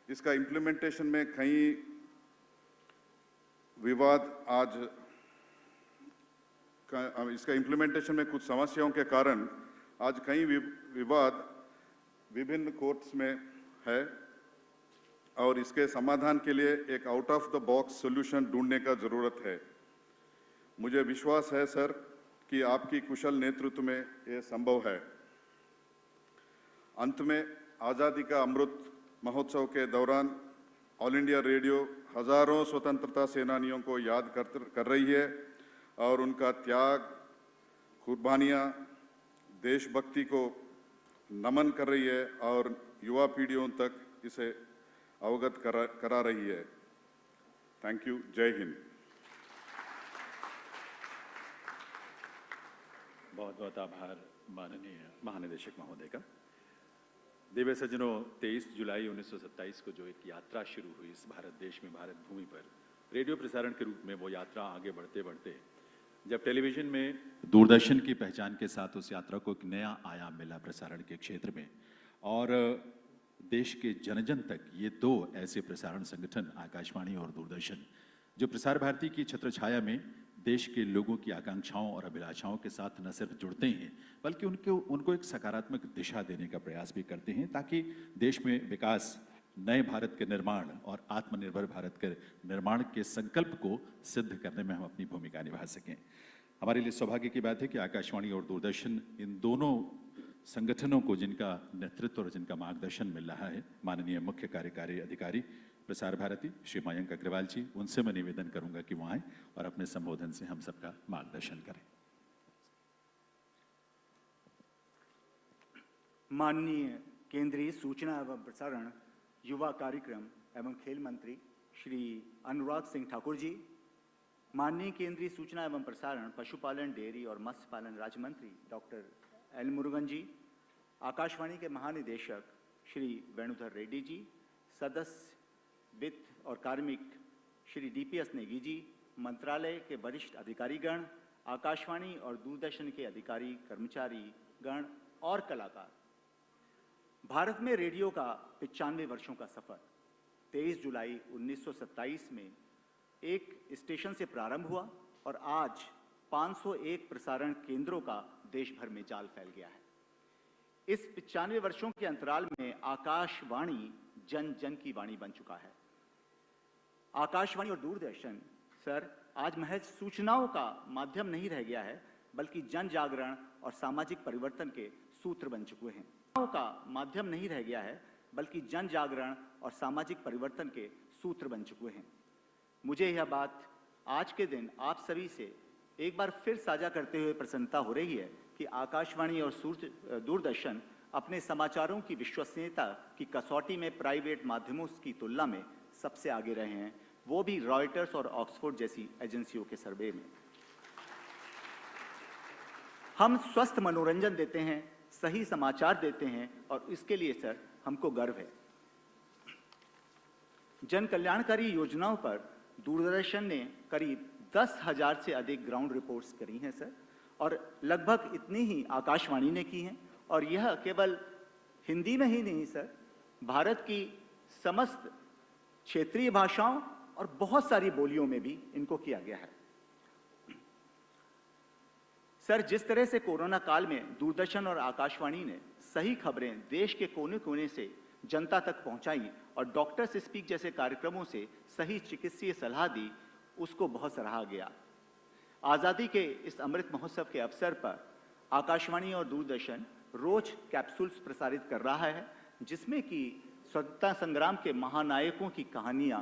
इसका इम्प्लीमेंटेशन में कई विवाद इसका इम्प्लीमेंटेशन में कुछ समस्याओं के कारण आज कई विवाद विभिन्न कोर्ट्स में है और इसके समाधान के लिए एक out of the box solution ढूंढने का जरूरत है। मुझे विश्वास है सर कि आपकी कुशल नेतृत्व में यह संभव है। अंत में आज़ादी का अमृत महोत्सव के दौरान ऑल इंडिया रेडियो हजारों स्वतंत्रता सेनानियों को याद कर रही है और उनका त्याग, कुर्बानियां, देशभक्ति को नमन कर रही है और युवा पीढ़ियों तक इसे अवगत करा रही है। Thank you. जय हिंद। बहुत बहुत आभार माननीय महानिदेशक महोदय का। दिव्य सज्जनों, 23 जुलाई 1927 को जो एक यात्रा शुरू हुई इस भारत देश में, भारत भूमि पर रेडियो प्रसारण के रूप में, वो यात्रा आगे बढ़ते बढ़ते जब टेलीविज़न में दूरदर्शन की पहचान के साथ उस यात्रा को एक नया आयाम मिला प्रसारण के क्षेत्र में, और देश के जन जन तक ये दो ऐसे प्रसारण संगठन आकाशवाणी और दूरदर्शन जो प्रसार भारती की छत्रछाया में देश के लोगों की आकांक्षाओं और अभिलाषाओं के साथ न सिर्फ जुड़ते हैं बल्कि उनको एक सकारात्मक दिशा देने का प्रयास भी करते हैं ताकि देश में विकास, नए भारत के निर्माण और आत्मनिर्भर भारत के निर्माण के संकल्प को सिद्ध करने में हम अपनी भूमिका निभा सकें। हमारे लिए सौभाग्य की बात है कि आकाशवाणी और दूरदर्शन इन दोनों संगठनों को जिनका नेतृत्व और जिनका मार्गदर्शन मिल रहा है, माननीय मुख्य कार्यकारी अधिकारी प्रसार भारती श्री मयंक अग्रवाल जी, उनसे मैं निवेदन करूंगा कि वो आए और अपने संबोधन से हम सबका मार्गदर्शन करें। माननीय केंद्रीय सूचना एवं प्रसारण, युवा कार्यक्रम एवं खेल मंत्री श्री अनुराग सिंह ठाकुर जी, माननीय केंद्रीय सूचना एवं प्रसारण, पशुपालन, डेयरी और मत्स्य पालन राज्य मंत्री डॉक्टर एल मुरुगन जी, आकाशवाणी के महानिदेशक श्री वेणुधर रेड्डी जी, सदस्य वित्त और कार्मिक श्री DPS नेगी जी, मंत्रालय के वरिष्ठ अधिकारीगण, आकाशवाणी और दूरदर्शन के अधिकारी, कर्मचारी गण और कलाकार। भारत में रेडियो का 95 वर्षों का सफर 23 जुलाई 1927 में एक स्टेशन से प्रारंभ हुआ और आज 501 प्रसारण केंद्रों का देश भर में जाल फैल गया है। इस 95 वर्षों के अंतराल में आकाशवाणी जन जन की वाणी बन चुका है। आकाशवाणी और दूरदर्शन सर आज महज सूचनाओं का माध्यम नहीं रह गया है बल्कि जन जागरण और सामाजिक परिवर्तन के सूत्र बन चुके हैं। का माध्यम नहीं रह गया है बल्कि जन जागरण और सामाजिक परिवर्तन के सूत्र बन चुके हैं। मुझे यह बात आज के दिन आप सभी से एक बार फिर साझा करते हुए प्रसन्नता हो रही है कि आकाशवाणी और दूरदर्शन अपने समाचारों की विश्वसनीयता की कसौटी में प्राइवेट माध्यमों की तुलना में सबसे आगे रहे हैं, वो भी रॉयटर्स और ऑक्सफोर्ड जैसी एजेंसियों के सर्वे में। हम स्वस्थ मनोरंजन देते हैं, सही समाचार देते हैं और इसके लिए सर हमको गर्व है। जन कल्याणकारी योजनाओं पर दूरदर्शन ने करीब 10,000 से अधिक ग्राउंड रिपोर्ट्स करी हैं सर, और लगभग इतनी ही आकाशवाणी ने की हैं, और यह केवल हिंदी में ही नहीं सर, भारत की समस्त क्षेत्रीय भाषाओं और बहुत सारी बोलियों में भी इनको किया गया है। सर, जिस तरह से कोरोना काल में दूरदर्शन और आकाशवाणी ने सही खबरें देश के कोने कोने से जनता तक पहुंचाई और डॉक्टर्स स्पीक जैसे कार्यक्रमों से सही चिकित्सीय सलाह दी, उसको बहुत सराहा गया। आज़ादी के इस अमृत महोत्सव के अवसर पर आकाशवाणी और दूरदर्शन रोज कैप्सूल्स प्रसारित कर रहा है, जिसमें कि स्वतंत्रता संग्राम के महानायकों की कहानियां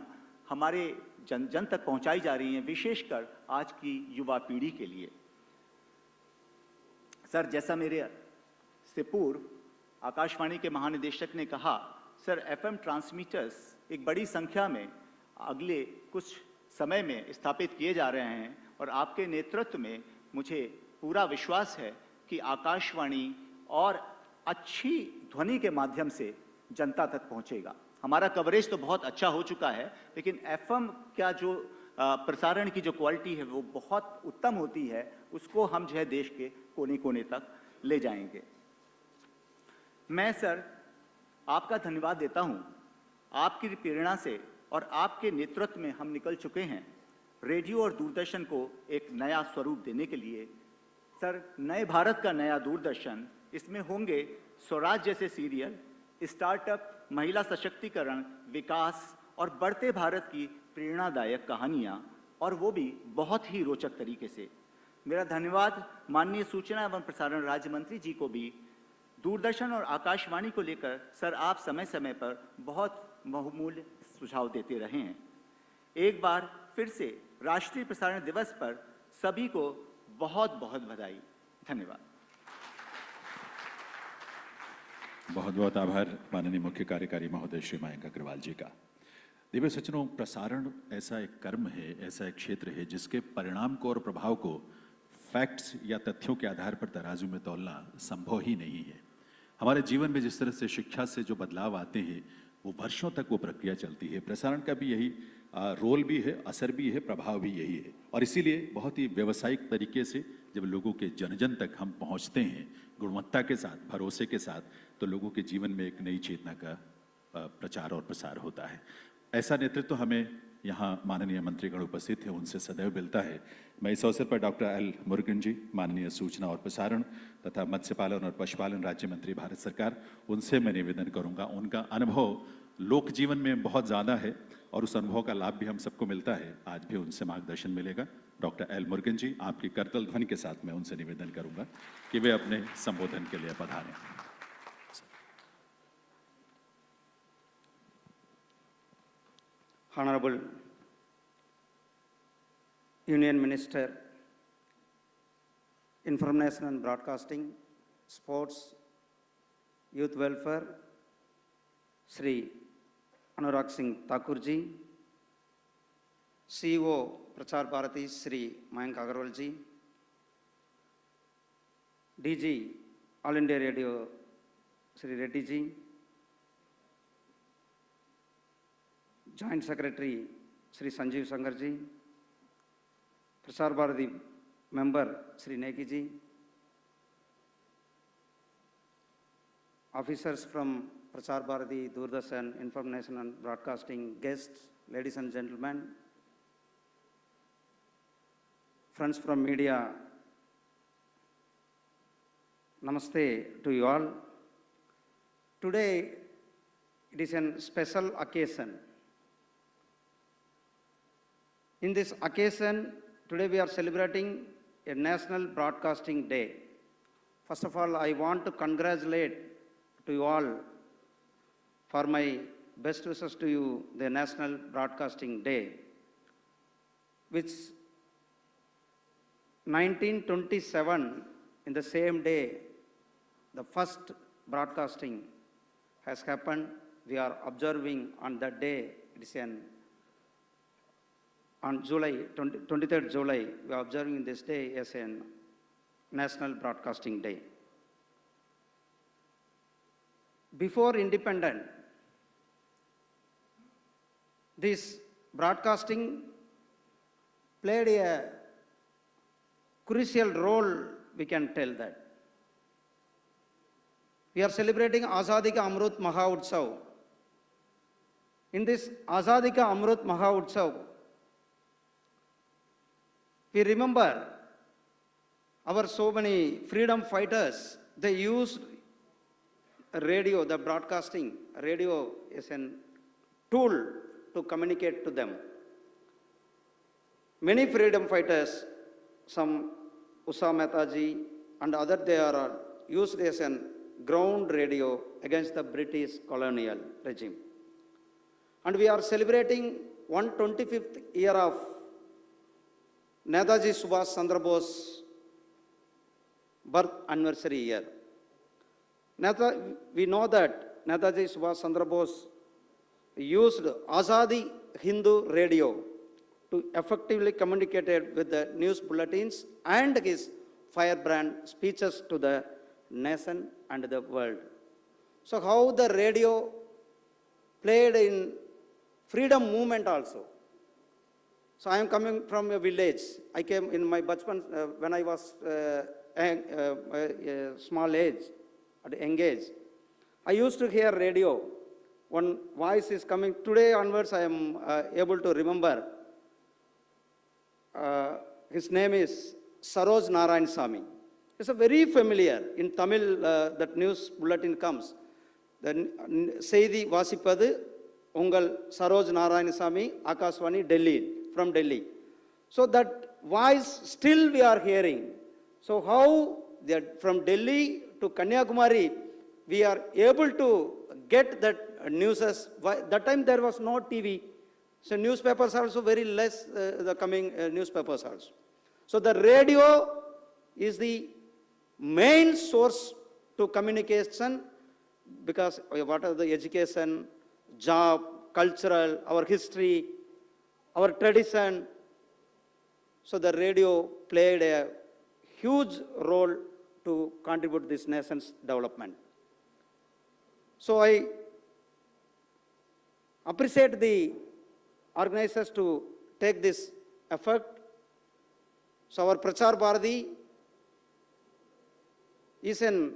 हमारे जन जन तक पहुंचाई जा रही हैं, विशेषकर आज की युवा पीढ़ी के लिए। सर, जैसा मेरे से पूर्व आकाशवाणी के महानिदेशक ने कहा, सर FM ट्रांसमीटर्स एक बड़ी संख्या में अगले कुछ समय में स्थापित किए जा रहे हैं और आपके नेतृत्व में मुझे पूरा विश्वास है कि आकाशवाणी और अच्छी ध्वनि के माध्यम से जनता तक पहुंचेगा। हमारा कवरेज तो बहुत अच्छा हो चुका है, लेकिन FM का जो प्रसारण की जो क्वालिटी है वो बहुत उत्तम होती है, उसको हम जो है देश के कोने कोने तक ले जाएंगे। मैं सर आपका धन्यवाद देता हूं आपकी प्रेरणा से और आपके नेतृत्व में हम निकल चुके हैं रेडियो और दूरदर्शन को एक नया स्वरूप देने के लिए। सर, नए भारत का नया दूरदर्शन, इसमें होंगे स्वराज जैसे सीरियल, स्टार्टअप, महिला सशक्तिकरण, विकास और बढ़ते भारत की प्रेरणादायक कहानियाँ, और वो भी बहुत ही रोचक तरीके से। मेरा धन्यवाद माननीय सूचना एवं प्रसारण राज्य मंत्री जी को भी। दूरदर्शन और आकाशवाणी को लेकर सर आप समय समय पर बहुत बहुमूल्य सुझाव देते रहे हैं। एक बार फिर से राष्ट्रीय प्रसारण दिवस पर सभी को बहुत बहुत बधाई। धन्यवाद। बहुत बहुत आभार माननीय मुख्य कार्यकारी महोदय श्री मयंक अग्रवाल जी का। दिव्य सज्जनों, प्रसारण ऐसा एक कर्म है, ऐसा एक क्षेत्र है जिसके परिणाम को और प्रभाव को फैक्ट्स या तथ्यों के आधार पर तराजू में तौलना संभव ही नहीं है। हमारे जीवन में जिस तरह से शिक्षा से जो बदलाव आते हैं वो वर्षों तक वो प्रक्रिया चलती है। प्रसारण का भी यही रोल भी है, असर भी है, प्रभाव भी यही है। और इसीलिए बहुत ही व्यावसायिक तरीके से जब लोगों के जन जन तक हम पहुंचते हैं गुणवत्ता के साथ, भरोसे के साथ, तो लोगों के जीवन में एक नई चेतना का प्रचार और प्रसार होता है। ऐसा नेतृत्व हमें यहाँ माननीय मंत्रीगण उपस्थित हैं, उनसे सदैव मिलता है। मैं इस अवसर पर डॉक्टर एल मुरुगन जी, माननीय सूचना और प्रसारण तथा मत्स्य पालन और पशुपालन राज्य मंत्री भारत सरकार, उनसे मैं निवेदन करूँगा। उनका अनुभव लोक जीवन में बहुत ज़्यादा है और उस अनुभव का लाभ भी हम सबको मिलता है। आज भी उनसे मार्गदर्शन मिलेगा। डॉक्टर एल मुरुगन जी, आपकी करतल ध्वनि के साथ मैं उनसे निवेदन करूँगा कि वे अपने संबोधन के लिए पधारें। Honorable Union Minister, Information and Broadcasting, Sports, Youth Welfare, Sri Anurag Singh Thakur ji, CEO Prachar Bharati Sri Mayank Agarwal ji, DG All India Radio Sri Reddy ji, Joint Secretary Sri Sanjeev Sangar ji, Prasar Bharati Member Sri Neki ji, officers from Prasar Bharati, Doordarshan, Information and Broadcasting, guests, ladies and gentlemen, friends from media, namaste to you all. Today it is a special occasion. In this occasion, today we are celebrating a National Broadcasting Day. First of all, I want to congratulate to you all for my best wishes to you, the National Broadcasting Day, which 1927, in the same day, the first broadcasting has happened. We are observing on that day, it is on July, 23rd July, we are observing this day as a National Broadcasting Day. Before independence, this broadcasting played a crucial role, we can tell that. We are celebrating Azadi Ka Amrut Mahotsav. In this Azadi Ka Amrut Mahotsav, we remember our so many freedom fighters, they used radio, the broadcasting, radio is a tool to communicate to them. Many freedom fighters, some Usha Mehta ji and other, they are used as a ground radio against the British colonial regime. And we are celebrating 125th year of Netaji Subhash Chandra Bose birth anniversary year. We know that Netaji Subhash Chandra Bose used Azadi Hindu radio to effectively communicate with the news bulletins and his firebrand speeches to the nation and the world. So how the radio played in freedom movement also. So I am coming from a village. I came in my bachpan when I was a small age, at young age. I used to hear radio one voice is coming. Today onwards, I am able to remember. His name is Saroj Narayan Samy. It's a very familiar. In Tamil, that news bulletin comes. The Seidi Vasipadu, Ungal Saroj Narayan Samy, Akashvani, Delhi, from Delhi. So that voice still we are hearing. So how that from Delhi to Kanyakumari, we are able to get that news. That time there was no TV. So newspapers are also very less, the coming newspapers also. So the radio is the main source to communication, because what are the education, job, cultural, our history, our tradition. So the radio played a huge role to contribute this nation's development. So I appreciate the organizers to take this effort. So our Prachar Bharati is the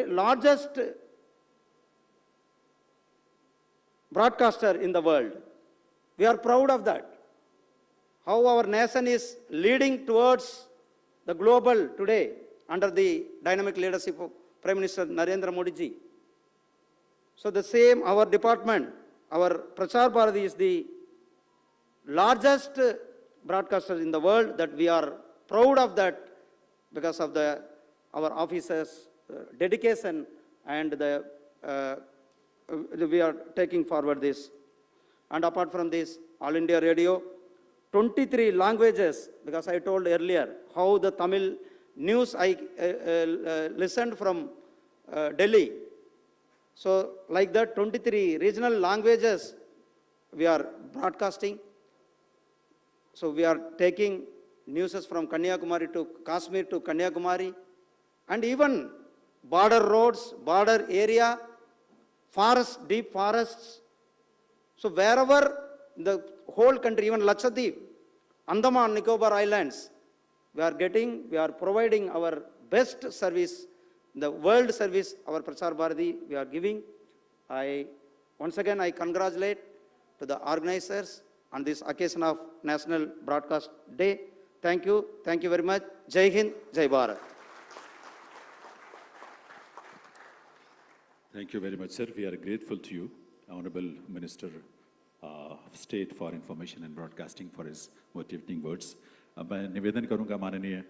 largest broadcaster in the world. We are proud of that. How our nation is leading towards the global today under the dynamic leadership of Prime Minister Narendra Modi ji. So the same, our department, our Prachar Bharati is the largest broadcaster in the world, that we are proud of that because of our officers' dedication, and we are taking forward this. And apart from this, All India Radio, 23 languages, because I told earlier how the Tamil news I listened from Delhi. So like that, 23 regional languages we are broadcasting. So we are taking news from Kanyakumari to Kashmir to Kanyakumari, and even border roads, border area, forests, deep forests. So wherever in the whole country, even Lakshadweep, Andaman Nicobar Islands, we are providing our best service, the world service, our Prachar Bharati we are giving. Once again, I congratulate to the organizers on this occasion of National Broadcast Day. Thank you very much. Jai Hind, Jai Bharat. Thank you very much, sir. We are grateful to you, Honorable Minister of State for Information and Broadcasting, for his motivating words. अब मैं निवेदन करूंगा माननीय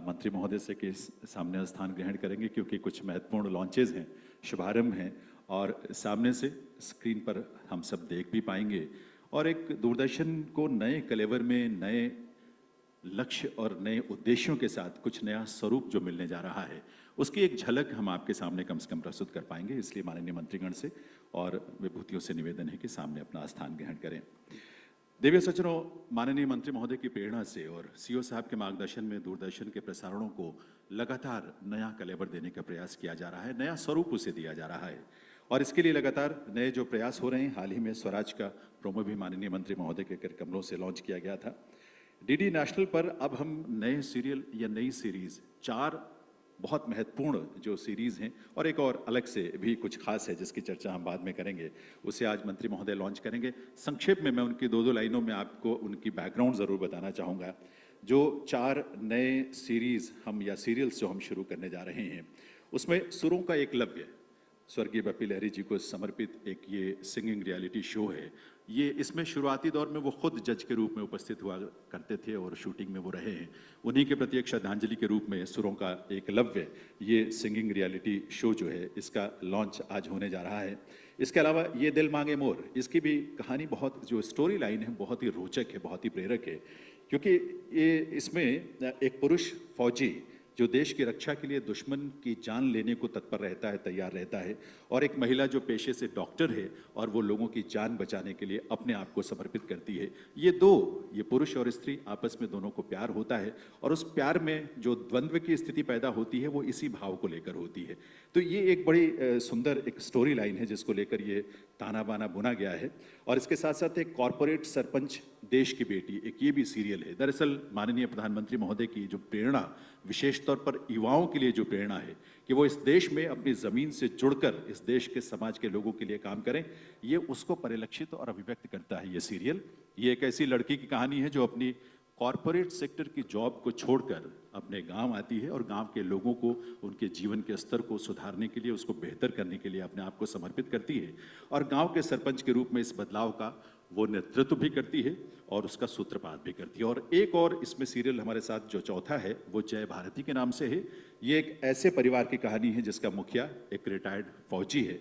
मंत्री महोदय से कि सामने स्थान ग्रहण करेंगे, क्योंकि कुछ महत्वपूर्ण लॉन्चेज हैं, शुभारंभ हैं, और सामने से स्क्रीन पर हम सब देख भी पाएंगे, और एक दूरदर्शन को नए कलेवर में, नए लक्ष्य और नए उद्देश्यों के साथ कुछ नया स्वरूप जो मिलने जा रहा है, उसकी एक झलक हम आपके सामने कम से कम प्रस्तुत कर पाएंगे। इसलिए माननीय मंत्रीगण से और विभूतियों से निवेदन है कि सामने अपना स्थान ग्रहण करें। देवीय सज्जनों, माननीय मंत्री महोदय की प्रेरणा से और सीओ साहब के मार्गदर्शन में दूरदर्शन के प्रसारणों को लगातार नया कलेवर देने का प्रयास किया जा रहा है, नया स्वरूप उसे दिया जा रहा है, और इसके लिए लगातार नए जो प्रयास हो रहे हैं। हाल ही में स्वराज का प्रोमो भी माननीय मंत्री महोदय के कर कमलों से लॉन्च किया गया था। डीडी नेशनल पर अब हम नए सीरियल या नई सीरीज, 4 बहुत महत्वपूर्ण जो सीरीज हैं, और एक और अलग से भी कुछ खास है जिसकी चर्चा हम बाद में करेंगे, उसे आज मंत्री महोदय लॉन्च करेंगे। संक्षेप में मैं उनकी 2-2 लाइनों में आपको उनकी बैकग्राउंड ज़रूर बताना चाहूँगा। जो 4 नए सीरीज हम या सीरियल्स जो हम शुरू करने जा रहे हैं, उसमें सुरों का एकलव्य, स्वर्गीय बप्पी लहरी जी को समर्पित एक ये सिंगिंग रियलिटी शो है। ये इसमें शुरुआती दौर में वो खुद जज के रूप में उपस्थित हुआ करते थे और शूटिंग में वो रहे हैं। उन्हीं के प्रति एक श्रद्धांजलि के रूप में सुरों का एकलव्य, ये सिंगिंग रियलिटी शो जो है, इसका लॉन्च आज होने जा रहा है। इसके अलावा ये दिल मांगे मोर, इसकी भी कहानी बहुत, जो स्टोरी लाइन है, बहुत ही रोचक है, बहुत ही प्रेरक है, क्योंकि ये इसमें एक पुरुष फौजी जो देश की रक्षा के लिए दुश्मन की जान लेने को तत्पर रहता है, तैयार रहता है, और एक महिला जो पेशे से डॉक्टर है और वो लोगों की जान बचाने के लिए अपने आप को समर्पित करती है। ये पुरुष और स्त्री आपस में दोनों को प्यार होता है, और उस प्यार में जो द्वंद्व की स्थिति पैदा होती है वो इसी भाव को लेकर होती है। तो ये एक बड़ी सुंदर एक स्टोरी लाइन है जिसको लेकर ये ताना बाना बुना गया है। और इसके साथ साथ एक कॉरपोरेट सरपंच देश की बेटी, एक ये भी सीरियल है। दरअसल माननीय प्रधानमंत्री महोदय की जो प्रेरणा, विशेष तौर पर युवाओं के लिए जो प्रेरणा है कि वो इस देश में अपनी ज़मीन से जुड़कर इस देश के समाज के लोगों के लिए काम करें, ये उसको परिलक्षित और अभिव्यक्त करता है ये सीरियल। ये एक ऐसी लड़की की कहानी है जो अपनी कॉरपोरेट सेक्टर की जॉब को छोड़कर अपने गांव आती है और गांव के लोगों को, उनके जीवन के स्तर को सुधारने के लिए, उसको बेहतर करने के लिए अपने आप को समर्पित करती है और गांव के सरपंच के रूप में इस बदलाव का वो नेतृत्व भी करती है और उसका सूत्रपात भी करती है। और एक और इसमें सीरियल हमारे साथ जो चौथा है वो जय भारती के नाम से है। ये एक ऐसे परिवार की कहानी है जिसका मुखिया एक रिटायर्ड फौजी है।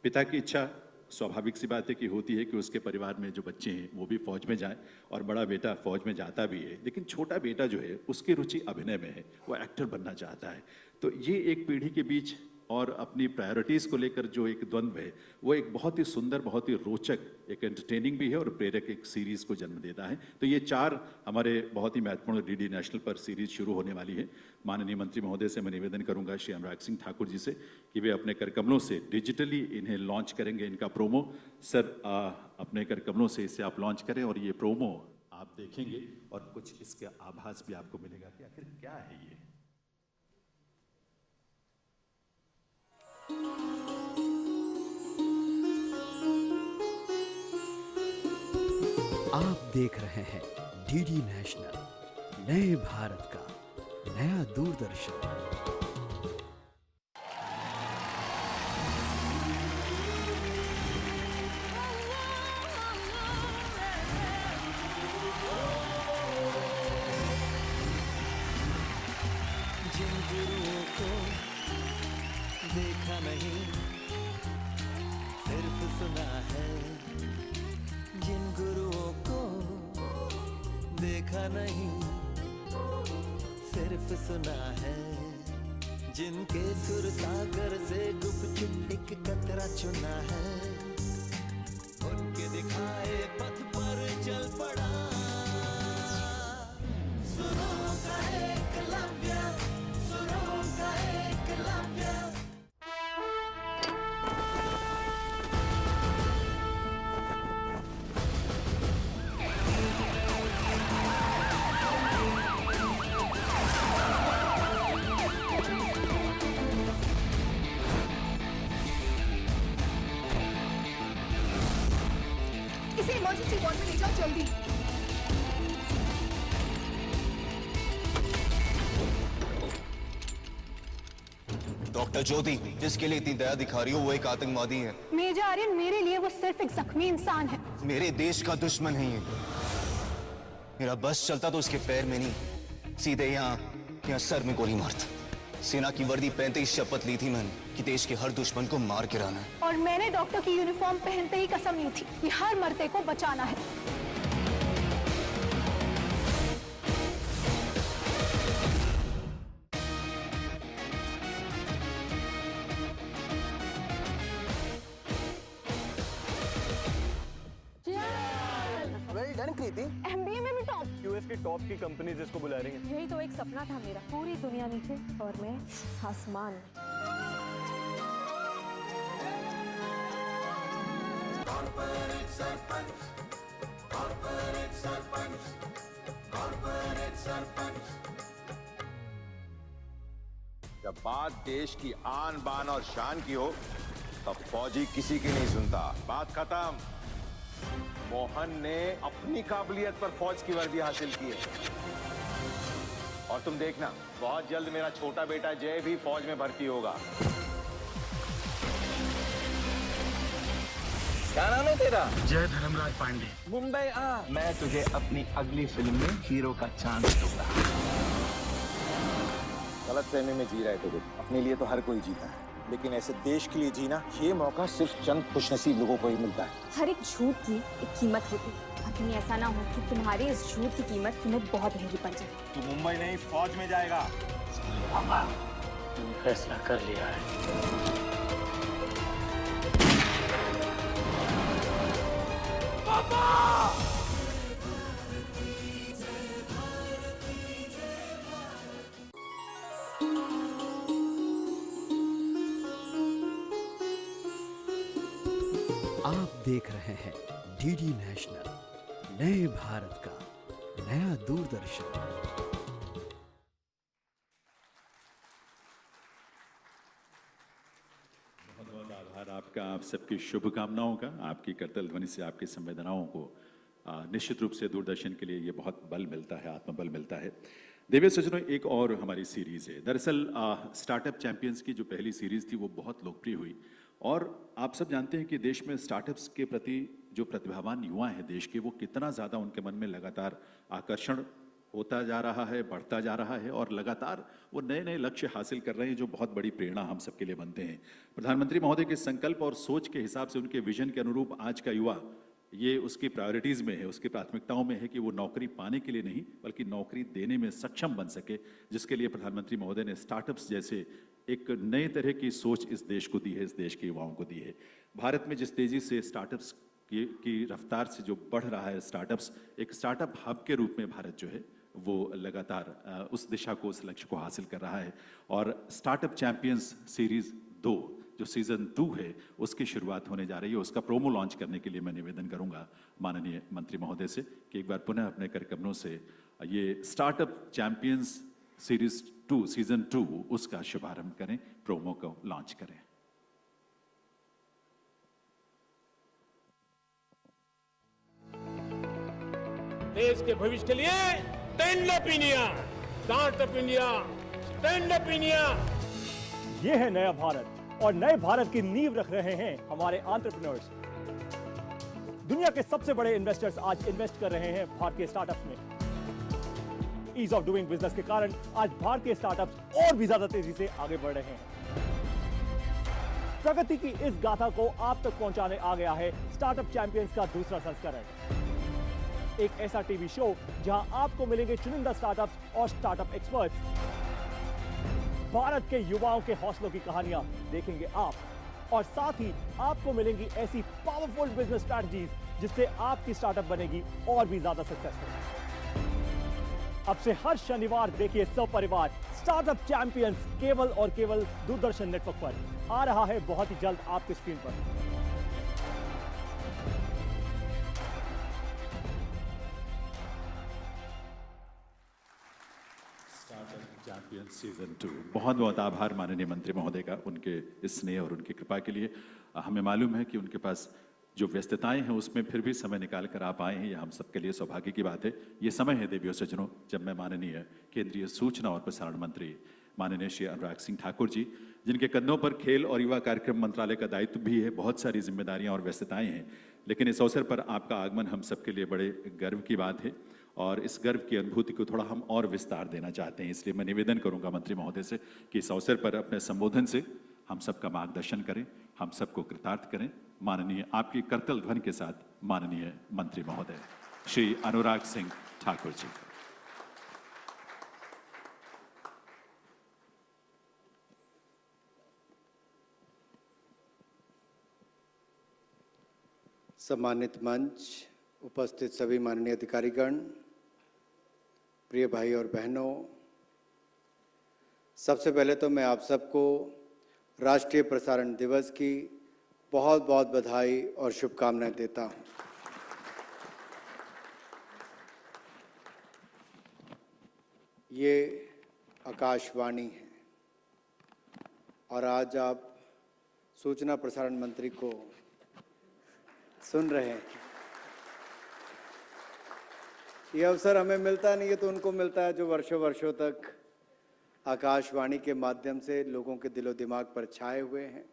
पिता की इच्छा स्वाभाविक सी बात है कि होती है कि उसके परिवार में जो बच्चे हैं वो भी फौज में जाएं और बड़ा बेटा फौज में जाता भी है, लेकिन छोटा बेटा जो है उसकी रुचि अभिनय में है, वो एक्टर बनना चाहता है। तो ये एक पीढ़ी के बीच और अपनी प्रायोरिटीज़ को लेकर जो एक द्वंद्व है वो एक बहुत ही सुंदर, बहुत ही रोचक, एक एंटरटेनिंग भी है और प्रेरक एक सीरीज़ को जन्म देता है। तो ये 4 हमारे बहुत ही महत्वपूर्ण डीडी नेशनल पर सीरीज शुरू होने वाली है। माननीय मंत्री महोदय से मैं निवेदन करूंगा, श्री अनुराग सिंह ठाकुर जी से, कि वे अपने करकमलों से डिजिटली इन्हें लॉन्च करेंगे, इनका प्रोमो। सर अपने करकमलों से इसे आप लॉन्च करें और ये प्रोमो आप देखेंगे और कुछ इसका आभास भी आपको मिलेगा कि आखिर क्या है ये। आप देख रहे हैं डीडी नेशनल, नए भारत का नया दूरदर्शन। जिन गुरुओं को देखा नहीं सिर्फ सुना है, जिन गुरुओं को देखा नहीं सिर्फ सुना है, जिनके सुर सागर से गुपचुप एक कतरा चुना है, उनके दिखाए पथ पर चल पड़ा। सुरों का एकलव्य, सुरों का एकलव्य। इसे इमरजेंसी वार्ड में ले जाओ जल्दी। डॉक्टर ज्योति, जिसके लिए इतनी दया दिखा रही हो वो एक आतंकवादी है। मेजर आर्यन, मेरे लिए वो सिर्फ एक जख्मी इंसान है। मेरे देश का दुश्मन है ये। मेरा बस चलता तो उसके पैर में नहीं, सीधे यहाँ सर में गोली मारता। सेना की वर्दी पहनते ही शपथ ली थी मैंने कि देश के हर दुश्मन को मार गिराना है। और मैंने डॉक्टर की यूनिफॉर्म पहनते ही कसम ली थी कि हर मरते को बचाना है। वेल डन कृति। एमबीए में भी टॉप। यूएस की टॉप की कंपनी जिसको बुला रही है। यही तो एक सपना था मेरा, पूरी दुनिया नीचे और मैं आसमान। Corporate sarpanch, corporate sarpanch, corporate sarpanch. जब बात देश की आन बान और शान की हो तब फौजी किसी की नहीं सुनता। बात खत्म। मोहन ने अपनी काबिलियत पर फौज की वर्दी हासिल की है और तुम देखना बहुत जल्द मेरा छोटा बेटा जय भी फौज में भर्ती होगा। क्या नाम है तेरा? जय धर्मराज पांडे। मुंबई आ, मैं तुझे अपनी अगली फिल्म में हीरो का चांस दूंगा। गलतफहमी में जी रहे थे तुम। अपने लिए तो हर कोई जीता है, लेकिन ऐसे देश के लिए जीना, ये मौका सिर्फ चंद खुशनसीब लोगों को ही मिलता है। हर एक झूठ की एक कीमत होती है और कहीं ऐसा ना हो कि तुम्हारे इस झूठ की कीमत तुम्हें बहुत महंगी पड़ जाए। तू मुंबई नहीं फौज में जाएगा। पापा, मैंने फैसला कर लिया है। पापा! आप देख रहे हैं डीडी नेशनल, नए भारत का नया दूरदर्शन। आभार आपका, आप सबकी शुभकामनाओं का, आपकी करतल ध्वनि से आपकी संवेदनाओं को निश्चित रूप से दूरदर्शन के लिए ये बहुत बल मिलता है, आत्मबल मिलता है। देवी सज्जनों, एक और हमारी सीरीज़ है। दरअसल स्टार्टअप चैंपियंस की जो पहली सीरीज़ थी वो बहुत लोकप्रिय हुई, और आप सब जानते हैं कि देश में स्टार्टअप्स के प्रति जो प्रतिभावान युवा हैं देश के, वो कितना ज़्यादा उनके मन में लगातार आकर्षण होता जा रहा है, बढ़ता जा रहा है, और लगातार वो नए नए लक्ष्य हासिल कर रहे हैं जो बहुत बड़ी प्रेरणा हम सबके लिए बनते हैं। प्रधानमंत्री महोदय के संकल्प और सोच के हिसाब से, उनके विजन के अनुरूप आज का युवा ये उसकी प्रायोरिटीज़ में है, उसकी प्राथमिकताओं में है कि वो नौकरी पाने के लिए नहीं बल्कि नौकरी देने में सक्षम बन सके, जिसके लिए प्रधानमंत्री महोदय ने स्टार्टअप्स जैसे एक नए तरह की सोच इस देश को दी है, इस देश के युवाओं को दी है। भारत में जिस तेज़ी से स्टार्टअप्स की रफ्तार से जो बढ़ रहा है स्टार्टअप्स, एक स्टार्टअप हब के रूप में भारत जो है वो लगातार उस दिशा को, उस लक्ष्य को हासिल कर रहा है। और स्टार्टअप चैंपियंस सीरीज़ 2 जो सीज़न 2 है उसकी शुरुआत होने जा रही है। उसका प्रोमो लॉन्च करने के लिए मैं निवेदन करूंगा माननीय मंत्री महोदय से कि एक बार पुनः अपने कार्यक्रमों से ये स्टार्टअप चैंपियंस सीरीज़ 2 सीज़न 2 उसका शुभारंभ करें, प्रोमो को लॉन्च करें। देश के भविष्य के लिए stand up India, startup India, stand up India. ये है नया भारत, और नए भारत की नींव रख रहे हैं हमारे एंटरप्रेन्योर्स। दुनिया के सबसे बड़े इन्वेस्टर्स आज इन्वेस्ट कर रहे हैं भारतीय स्टार्टअप्स में। ईज ऑफ डूइंग बिजनेस के कारण आज भारतीय स्टार्टअप्स और भी ज्यादा तेजी से आगे बढ़ रहे हैं। प्रगति की इस गाथा को आप तक पहुंचाने आ गया है स्टार्टअप चैंपियंस का दूसरा संस्करण, एक ऐसा टीवी शो जहां आपको मिलेंगे चुनिंदा स्टार्टअप्स और स्टार्टअप एक्सपर्ट्स। भारत के युवाओं के हौसलों की कहानियां देखेंगे आप, और साथ ही आपको मिलेंगी ऐसी पावरफुल बिजनेस स्ट्रैटेजीज जिससे आपकी स्टार्टअप बनेगी और भी ज्यादा सक्सेसफुल। अब से हर शनिवार देखिए सपरिवार स्टार्टअप चैंपियंस केवल और केवल दूरदर्शन नेटवर्क पर। आ रहा है बहुत ही जल्द आपकी स्क्रीन पर। Champion season 2। बहुत बहुत आभार माननीय मंत्री महोदय का, उनके स्नेह और उनकी कृपा के लिए। हमें मालूम है कि उनके पास जो व्यस्तताएं हैं उसमें फिर भी समय निकाल कर आप आए हैं, यह हम सबके लिए सौभाग्य की बात है। ये समय है देवियों सज्जनों जब मैं माननीय केंद्रीय सूचना और प्रसारण मंत्री माननीय श्री अनुराग सिंह ठाकुर जी, जिनके कंधों पर खेल और युवा कार्यक्रम मंत्रालय का दायित्व भी है, बहुत सारी जिम्मेदारियां और व्यस्तताएं हैं, लेकिन इस अवसर पर आपका आगमन हम सबके लिए बड़े गर्व की बात है, और इस गर्व की अनुभूति को थोड़ा हम और विस्तार देना चाहते हैं। इसलिए मैं निवेदन करूंगा मंत्री महोदय से कि इस अवसर पर अपने संबोधन से हम सबका मार्गदर्शन करें, हम सबको कृतार्थ करें। माननीय आपकी करतल ध्वनि के साथ माननीय मंत्री महोदय श्री अनुराग सिंह ठाकुर जी। सम्मानित मंच, उपस्थित सभी माननीय अधिकारीगण, प्रिय भाई और बहनों, सबसे पहले तो मैं आप सबको राष्ट्रीय प्रसारण दिवस की बहुत बहुत बधाई और शुभकामनाएं देता हूं। ये आकाशवाणी है और आज आप सूचना प्रसारण मंत्री को सुन रहे हैं। ये अवसर हमें मिलता नहीं है तो उनको मिलता है जो वर्षों वर्षों तक आकाशवाणी के माध्यम से लोगों के दिलो दिमाग पर छाए हुए हैं।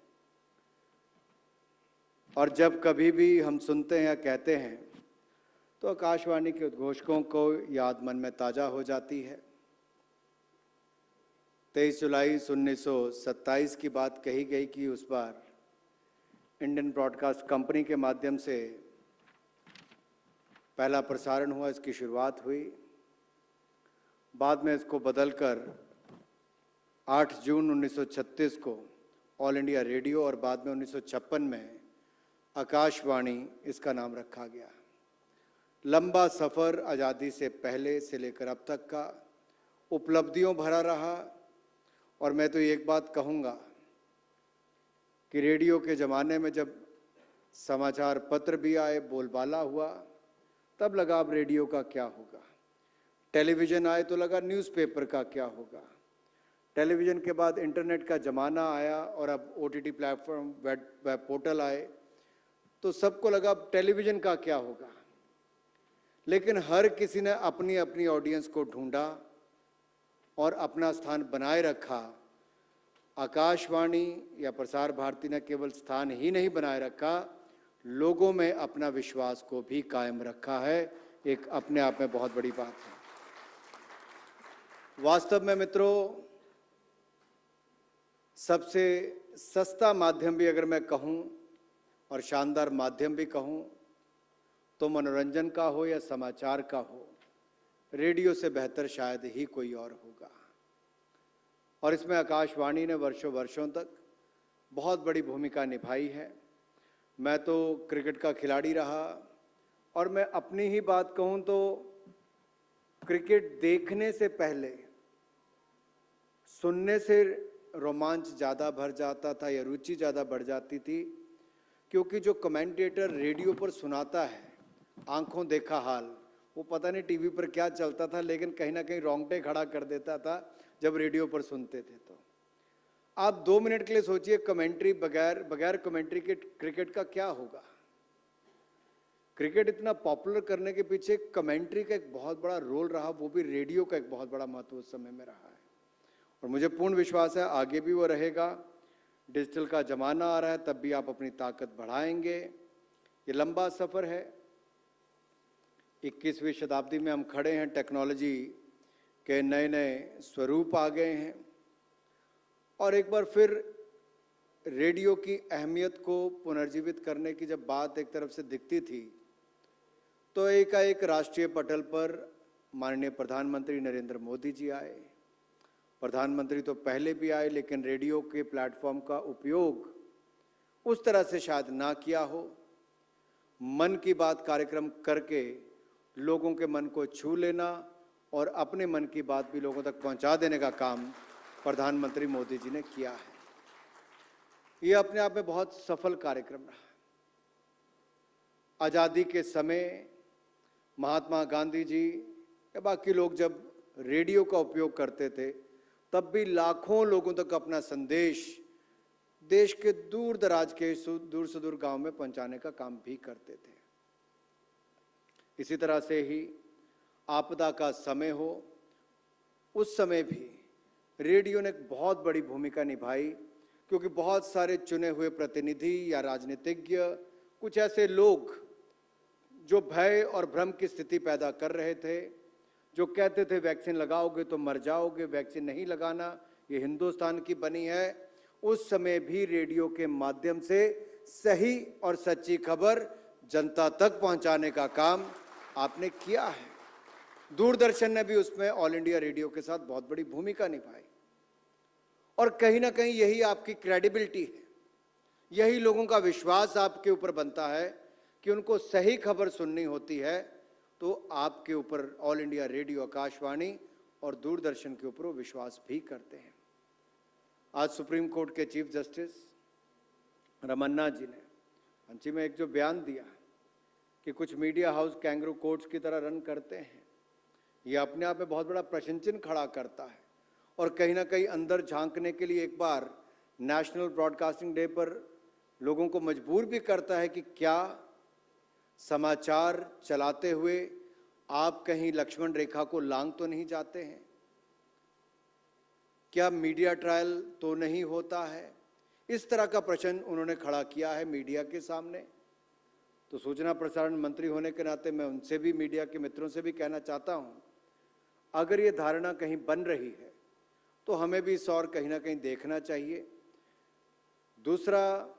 और जब कभी भी हम सुनते हैं या कहते हैं तो आकाशवाणी के उद्घोषकों को याद मन में ताज़ा हो जाती है। 23 जुलाई 1927 की बात कही गई कि उस बार इंडियन ब्रॉडकास्ट कंपनी के माध्यम से पहला प्रसारण हुआ, इसकी शुरुआत हुई। बाद में इसको बदलकर 8 जून 1936 को ऑल इंडिया रेडियो और बाद में 1956 में आकाशवाणी इसका नाम रखा गया। लंबा सफ़र आज़ादी से पहले से लेकर अब तक का उपलब्धियों भरा रहा। और मैं तो एक बात कहूँगा कि रेडियो के ज़माने में जब समाचार पत्र भी आए, बोलबाला हुआ, तब लगा अब रेडियो का क्या होगा। टेलीविज़न आए तो लगा न्यूज़पेपर का क्या होगा। टेलीविज़न के बाद इंटरनेट का ज़माना आया और अब OTT प्लेटफॉर्म, वेब पोर्टल आए, तो सबको लगा अब टेलीविज़न का क्या होगा। लेकिन हर किसी ने अपनी अपनी ऑडियंस को ढूंढा और अपना स्थान बनाए रखा। आकाशवाणी या प्रसार भारती ने केवल स्थान ही नहीं बनाए रखा, लोगों में अपना विश्वास को भी कायम रखा है। एक अपने आप में बहुत बड़ी बात है। वास्तव में मित्रों, सबसे सस्ता माध्यम भी अगर मैं कहूं और शानदार माध्यम भी कहूं तो मनोरंजन का हो या समाचार का हो, रेडियो से बेहतर शायद ही कोई और होगा। और इसमें आकाशवाणी ने वर्षों तक बहुत बड़ी भूमिका निभाई है। मैं तो क्रिकेट का खिलाड़ी रहा और मैं अपनी ही बात कहूं तो क्रिकेट देखने से पहले सुनने से रोमांच ज़्यादा भर जाता था या रुचि ज़्यादा बढ़ जाती थी, क्योंकि जो कमेंटेटर रेडियो पर सुनाता है, आंखों देखा हाल, वो पता नहीं टीवी पर क्या चलता था, लेकिन कहीं ना कहीं रोंगटे खड़ा कर देता था जब रेडियो पर सुनते थे। तो आप 2 मिनट के लिए सोचिए, कमेंट्री बगैर कमेंट्री के क्रिकेट का क्या होगा। क्रिकेट इतना पॉपुलर करने के पीछे कमेंट्री का एक बहुत बड़ा रोल रहा, वो भी रेडियो का एक बहुत बड़ा महत्व उस समय में रहा है और मुझे पूर्ण विश्वास है आगे भी वो रहेगा। डिजिटल का जमाना आ रहा है, तब भी आप अपनी ताकत बढ़ाएंगे। ये लंबा सफर है। 21वीं शताब्दी में हम खड़े हैं, टेक्नोलॉजी के नए नए स्वरूप आ गए हैं और एक बार फिर रेडियो की अहमियत को पुनर्जीवित करने की जब बात एक तरफ से दिखती थी, तो एकाएक राष्ट्रीय पटल पर माननीय प्रधानमंत्री नरेंद्र मोदी जी आए। प्रधानमंत्री तो पहले भी आए, लेकिन रेडियो के प्लेटफॉर्म का उपयोग उस तरह से शायद ना किया हो। मन की बात कार्यक्रम करके लोगों के मन को छू लेना और अपने मन की बात भी लोगों तक पहुंचा देने का काम प्रधानमंत्री मोदी जी ने किया है। ये अपने आप में बहुत सफल कार्यक्रम रहा। आज़ादी के समय महात्मा गांधी जी या बाकी लोग जब रेडियो का उपयोग करते थे, तब भी लाखों लोगों तक अपना संदेश देश के दूर दराज के दूर से दूर गांव में पहुंचाने का काम भी करते थे। इसी तरह से ही आपदा का समय हो, उस समय भी रेडियो ने एक बहुत बड़ी भूमिका निभाई, क्योंकि बहुत सारे चुने हुए प्रतिनिधि या राजनीतिज्ञ, कुछ ऐसे लोग जो भय और भ्रम की स्थिति पैदा कर रहे थे, जो कहते थे वैक्सीन लगाओगे तो मर जाओगे, वैक्सीन नहीं लगाना, ये हिंदुस्तान की बनी है, उस समय भी रेडियो के माध्यम से सही और सच्ची खबर जनता तक पहुंचाने का काम आपने किया है। दूरदर्शन ने भी उसमें ऑल इंडिया रेडियो के साथ बहुत बड़ी भूमिका निभाई और कहीं ना कहीं यही आपकी क्रेडिबिलिटी है, यही लोगों का विश्वास आपके ऊपर बनता है कि उनको सही खबर सुननी होती है तो आपके ऊपर ऑल इंडिया रेडियो, आकाशवाणी और दूरदर्शन के ऊपर वो विश्वास भी करते हैं। आज सुप्रीम कोर्ट के चीफ जस्टिस रमन्ना जी ने अंची में एक जो बयान दिया कि कुछ मीडिया हाउस कैंगरू कोर्ट्स की तरह रन करते हैं, ये अपने आप में बहुत बड़ा प्रश्न चिन्ह खड़ा करता है और कहीं ना कहीं अंदर झांकने के लिए एक बार नेशनल ब्रॉडकास्टिंग डे पर लोगों को मजबूर भी करता है कि क्या समाचार चलाते हुए आप कहीं लक्ष्मण रेखा को लांघ तो नहीं जाते हैं? क्या मीडिया ट्रायल तो नहीं होता है? इस तरह का प्रश्न उन्होंने खड़ा किया है मीडिया के सामने। तो सूचना प्रसारण मंत्री होने के नाते मैं उनसे भी, मीडिया के मित्रों से भी कहना चाहता हूं, अगर ये धारणा कहीं बन रही है तो हमें भी इस और कहीं ना कहीं देखना चाहिए। दूसरा,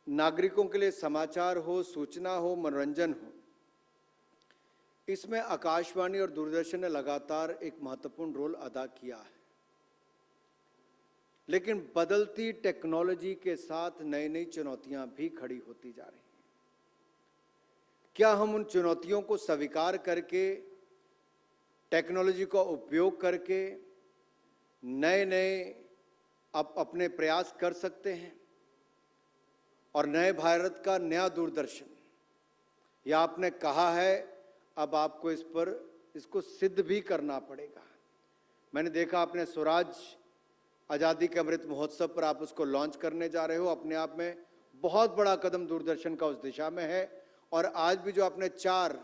नागरिकों के लिए समाचार हो, सूचना हो, मनोरंजन हो, इसमें आकाशवाणी और दूरदर्शन ने लगातार एक महत्वपूर्ण रोल अदा किया है। लेकिन बदलती टेक्नोलॉजी के साथ नई नई चुनौतियां भी खड़ी होती जा रही हैं। क्या हम उन चुनौतियों को स्वीकार करके, टेक्नोलॉजी का उपयोग करके नए नए अपने प्रयास कर सकते हैं? और नए भारत का नया दूरदर्शन, ये आपने कहा है, अब आपको इसको सिद्ध भी करना पड़ेगा। मैंने देखा आपने स्वराज आज़ादी के अमृत महोत्सव पर आप उसको लॉन्च करने जा रहे हो, अपने आप में बहुत बड़ा कदम दूरदर्शन का उस दिशा में है। और आज भी जो आपने 4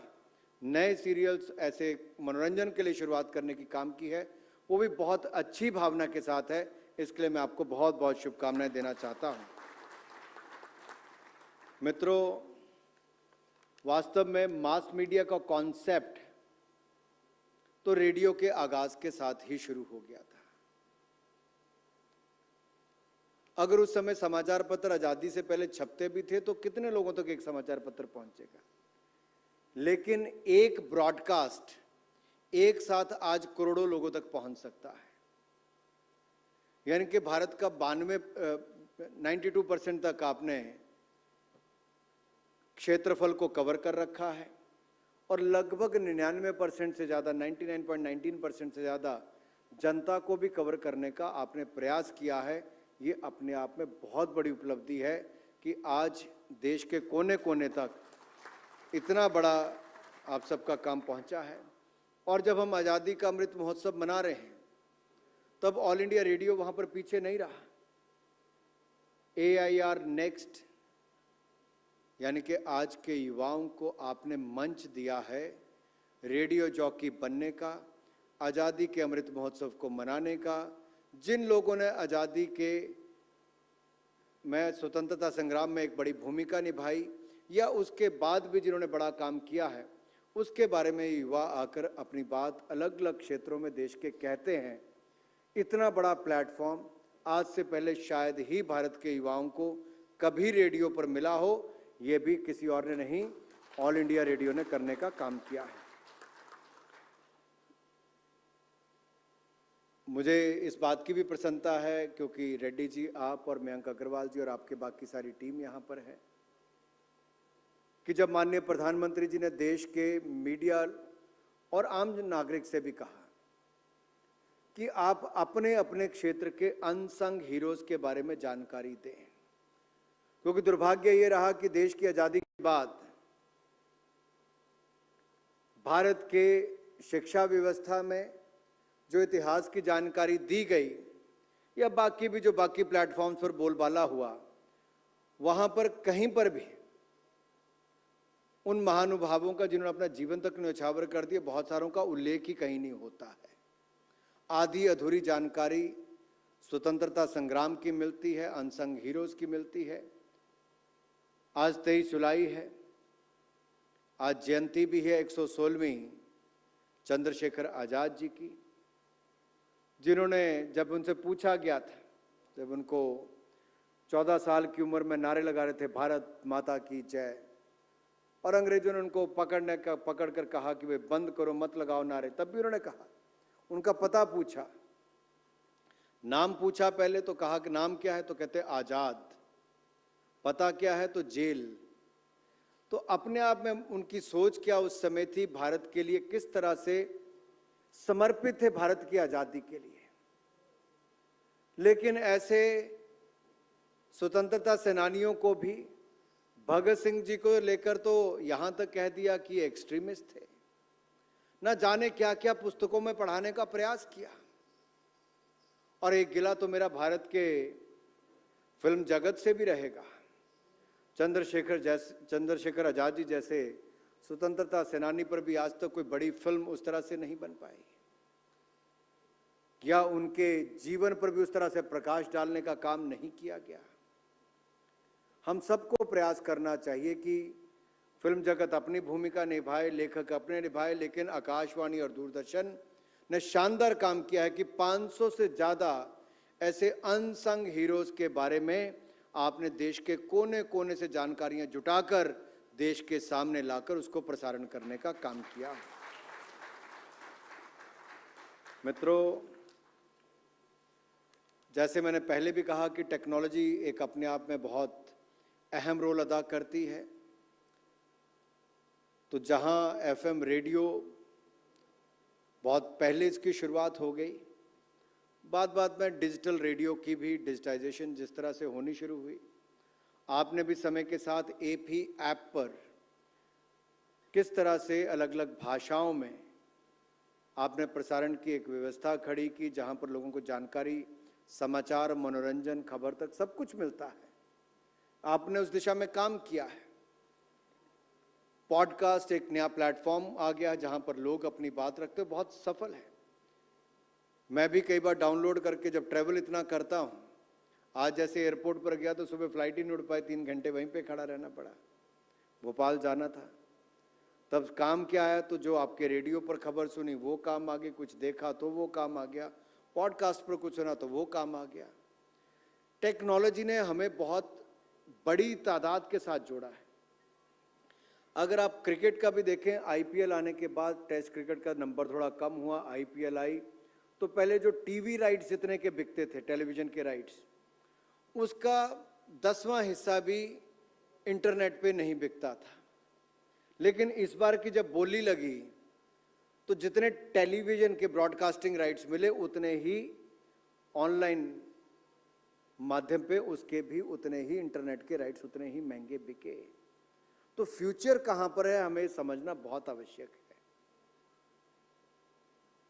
नए सीरियल्स ऐसे मनोरंजन के लिए शुरुआत करने की काम की है, वो भी बहुत अच्छी भावना के साथ है। इसके लिए मैं आपको बहुत बहुत शुभकामनाएं देना चाहता हूं। मित्रों, वास्तव में मास मीडिया का कॉन्सेप्ट तो रेडियो के आगाज के साथ ही शुरू हो गया था। अगर उस समय समाचार पत्र आजादी से पहले छपते भी थे तो कितने लोगों तक एक समाचार पत्र पहुंचेगा, लेकिन एक ब्रॉडकास्ट एक साथ आज करोड़ों लोगों तक पहुंच सकता है। यानी कि भारत का 92% तक आपने क्षेत्रफल को कवर कर रखा है और लगभग 99% से ज़्यादा 99.19% से ज़्यादा जनता को भी कवर करने का आपने प्रयास किया है। ये अपने आप में बहुत बड़ी उपलब्धि है कि आज देश के कोने कोने तक इतना बड़ा आप सबका काम पहुंचा है। और जब हम आज़ादी का अमृत महोत्सव मना रहे हैं तब ऑल इंडिया रेडियो वहाँ पर पीछे नहीं रहा। AIR नेक्स्ट यानी कि आज के युवाओं को आपने मंच दिया है रेडियो जॉकी बनने का, आज़ादी के अमृत महोत्सव को मनाने का। जिन लोगों ने आज़ादी के स्वतंत्रता संग्राम में एक बड़ी भूमिका निभाई या उसके बाद भी जिन्होंने बड़ा काम किया है, उसके बारे में युवा आकर अपनी बात अलग अलग क्षेत्रों में देश के कहते हैं। इतना बड़ा प्लेटफॉर्म आज से पहले शायद ही भारत के युवाओं को कभी रेडियो पर मिला हो। ये भी किसी और ने नहीं, ऑल इंडिया रेडियो ने करने का काम किया है। मुझे इस बात की भी प्रसन्नता है क्योंकि रेड्डी जी, आप और मयंक अग्रवाल जी और आपके बाकी सारी टीम यहाँ पर है कि जब माननीय प्रधानमंत्री जी ने देश के मीडिया और आम नागरिक से भी कहा कि आप अपने अपने क्षेत्र के अनसंग हीरोज के बारे में जानकारी दें, क्योंकि दुर्भाग्य ये रहा कि देश की आज़ादी के बाद भारत के शिक्षा व्यवस्था में जो इतिहास की जानकारी दी गई या बाकी भी जो बाकी प्लेटफॉर्म्स पर बोलबाला हुआ, वहाँ पर कहीं पर भी उन महानुभावों का जिन्होंने अपना जीवन तक न्यौछावर कर दिया, बहुत सारों का उल्लेख ही कहीं नहीं होता है। आधी अधूरी जानकारी स्वतंत्रता संग्राम की मिलती है, अनसंग हीरोज की मिलती है। आज 23 जुलाई है, आज जयंती भी है 116वीं चंद्रशेखर आजाद जी की, जिन्होंने जब उनसे पूछा गया था, जब उनको 14 साल की उम्र में नारे लगा रहे थे भारत माता की जय, और अंग्रेजों ने उनको पकड़ कर कहा कि वे बंद करो, मत लगाओ नारे, तब भी उन्होंने कहा, उनका पता पूछा, नाम पूछा पहले तो कहा कि नाम क्या है, तो कहते आजाद, पता क्या है तो जेल। तो अपने आप में उनकी सोच क्या उस समय थी, भारत के लिए किस तरह से समर्पित थे भारत की आजादी के लिए। लेकिन ऐसे स्वतंत्रता सेनानियों को भी, भगत सिंह जी को लेकर तो यहां तक कह दिया कि एक्सट्रीमिस्ट थे, ना जाने क्या क्या पुस्तकों में पढ़ाने का प्रयास किया। और एक गिला तो मेरा भारत के फिल्म जगत से भी रहेगा। चंद्रशेखर आजाद जी जैसे स्वतंत्रता सेनानी पर भी आज तक कोई बड़ी फिल्म उस तरह से नहीं बन पाई, या उनके जीवन पर भी उस तरह से प्रकाश डालने का काम नहीं किया गया। हम सबको प्रयास करना चाहिए कि फिल्म जगत अपनी भूमिका निभाए, लेखक अपने निभाए, लेकिन आकाशवाणी और दूरदर्शन ने शानदार काम किया है कि 500 से ज़्यादा ऐसे अनसंग हीरोज के बारे में आपने देश के कोने कोने से जानकारियां जुटाकर देश के सामने लाकर उसको प्रसारण करने का काम किया। मित्रों, जैसे मैंने पहले भी कहा कि टेक्नोलॉजी एक अपने आप में बहुत अहम रोल अदा करती है, तो जहां FM रेडियो बहुत पहले इसकी शुरुआत हो गई, बाद में डिजिटल रेडियो की भी डिजिटाइजेशन जिस तरह से होनी शुरू हुई, आपने भी समय के साथ AP ऐप पर किस तरह से अलग अलग भाषाओं में आपने प्रसारण की एक व्यवस्था खड़ी की, जहां पर लोगों को जानकारी, समाचार, मनोरंजन, खबर तक सब कुछ मिलता है। आपने उस दिशा में काम किया है। पॉडकास्ट एक नया प्लेटफॉर्म आ गया जहां पर लोग अपनी बात रखते हैं, बहुत सफल है। मैं भी कई बार डाउनलोड करके जब ट्रैवल इतना करता हूं, आज जैसे एयरपोर्ट पर गया तो सुबह फ्लाइट ही नहीं उड़ पाई, 3 घंटे वहीं पे खड़ा रहना पड़ा। भोपाल जाना था, तब काम क्या आया, तो जो आपके रेडियो पर खबर सुनी वो काम आ गई, कुछ देखा तो वो काम आ गया, पॉडकास्ट पर कुछ सुना तो वो काम आ गया। टेक्नोलॉजी ने हमें बहुत बड़ी तादाद के साथ जोड़ा है। अगर आप क्रिकेट का भी देखें, IPL आने के बाद टेस्ट क्रिकेट का नंबर थोड़ा कम हुआ, IPL आई, तो पहले जो टीवी राइट्स जितने के बिकते थे, टेलीविजन के राइट्स, उसका 10वां हिस्सा भी इंटरनेट पे नहीं बिकता था। लेकिन इस बार की जब बोली लगी तो जितने टेलीविजन के ब्रॉडकास्टिंग राइट्स मिले, उतने ही ऑनलाइन माध्यम पे उसके भी उतने ही इंटरनेट के राइट्स उतने ही महंगे बिके। तो फ्यूचर कहां पर है, हमें समझना बहुत आवश्यक है।